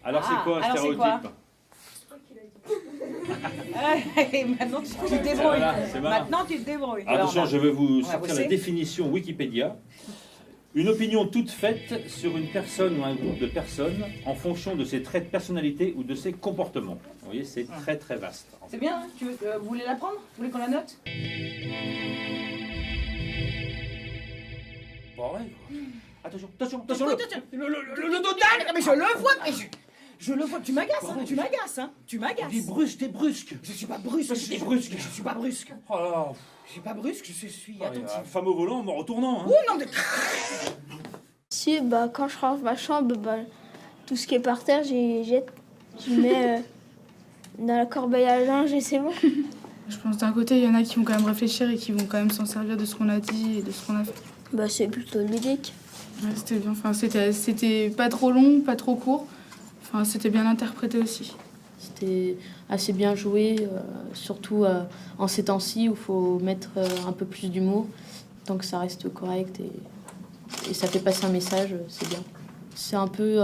Alors c'est quoi un alors c'est stéréotype? Maintenant tu te débrouilles. Voilà, c'est marrant. Maintenant tu te débrouilles. Attention, je vais vous va sortir bosser. la définition Wikipédia. Une opinion toute faite sur une personne ou un groupe de personnes en fonction de ses traits de personnalité ou de ses comportements. Vous voyez, c'est très très vaste. C'est bien, hein vous voulez la prendre? Vous voulez qu'on la note? Bon, ouais, quoi. Attention, Le total. Mais je le vois, je le vois. Tu m'agaces, hein, tu m'agaces, hein. Tu m'agaces. t'es brusque. Je suis pas brusque. T'es brusque. Je suis pas brusque. Oh là là. Je suis pas brusque, je suis attentif. Femme au volant en me retournant. Hein. Oh non, mais... Si, quand je range ma chambre, tout ce qui est par terre, j'y jette. Je mets dans la corbeille à linge et c'est bon. Je pense d'un côté, il y en a qui vont quand même réfléchir et qui vont quand même s'en servir de ce qu'on a dit et de ce qu'on a fait. C'est plutôt ludique. Ouais, c'était bien. Enfin, c'était pas trop long, pas trop court. Enfin, c'était bien interprété aussi. C'était assez bien joué, surtout en ces temps-ci où il faut mettre un peu plus d'humour, tant que ça reste correct et ça fait passer un message, c'est bien. C'est un peu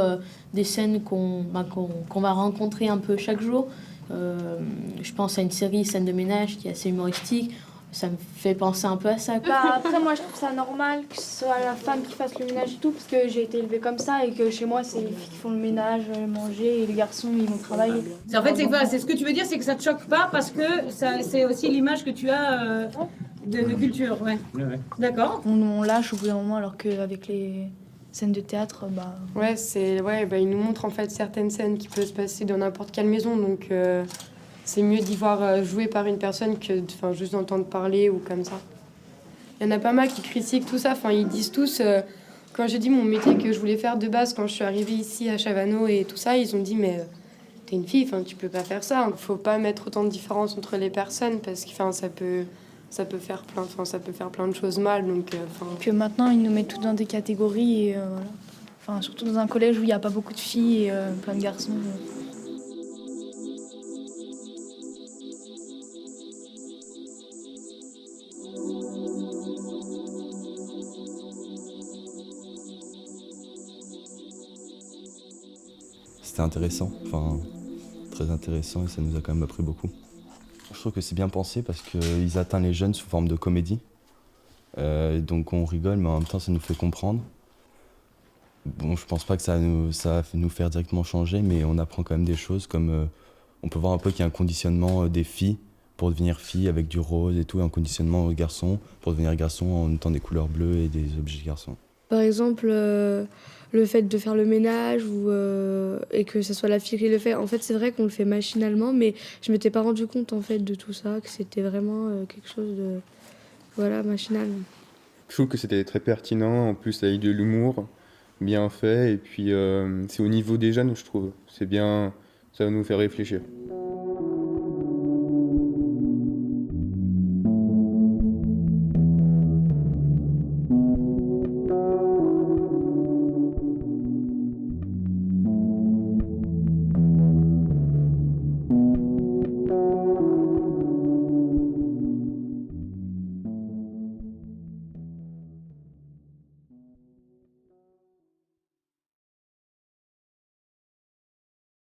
des scènes qu'on va rencontrer un peu chaque jour. Je pense à une série Scène de ménage qui est assez humoristique. Ça me fait penser un peu à ça. Après, moi, je trouve ça normal que ce soit la femme qui fasse le ménage et tout, parce que j'ai été élevée comme ça et que chez moi, c'est les filles qui font le ménage, manger, et les garçons, ils vont travailler. En fait, c'est quoi? C'est ce que tu veux dire, c'est que ça te choque pas parce que c'est aussi l'image que tu as de culture, ouais. D'accord. On lâche au bout d'un moment, alors qu'avec les scènes de théâtre, Ouais, il nous montre en fait certaines scènes qui peuvent se passer dans n'importe quelle maison, donc c'est mieux d'y voir joué par une personne que juste d'entendre parler ou comme ça. Il y en a pas mal qui critiquent tout ça, ils disent tous, quand j'ai dit mon métier que je voulais faire de base quand je suis arrivée ici à Chavano et tout ça, ils ont dit mais t'es une fille, tu peux pas faire ça. Faut pas mettre autant de différence entre les personnes parce que ça peut faire plein de choses mal. Donc, que maintenant, ils nous mettent toutes dans des catégories, et voilà. Surtout dans un collège où il n'y a pas beaucoup de filles et plein de garçons. C'était intéressant, très intéressant et ça nous a quand même appris beaucoup. Je trouve que c'est bien pensé parce qu'ils atteignent les jeunes sous forme de comédie. Donc on rigole mais en même temps ça nous fait comprendre. Bon, je pense pas que ça va nous faire directement changer, mais on apprend quand même des choses comme on peut voir un peu qu'il y a un conditionnement des filles pour devenir filles avec du rose et tout, et un conditionnement aux garçons pour devenir garçons en mettant des couleurs bleues et des objets garçons. Par exemple, le fait de faire le ménage et que ce soit la fille qui le fait. En fait, c'est vrai qu'on le fait machinalement, mais je m'étais pas rendu compte en fait de tout ça, que c'était vraiment quelque chose de machinal. Je trouve que c'était très pertinent, en plus avec de l'humour, bien fait, et puis c'est au niveau des jeunes, je trouve. C'est bien, ça va nous faire réfléchir.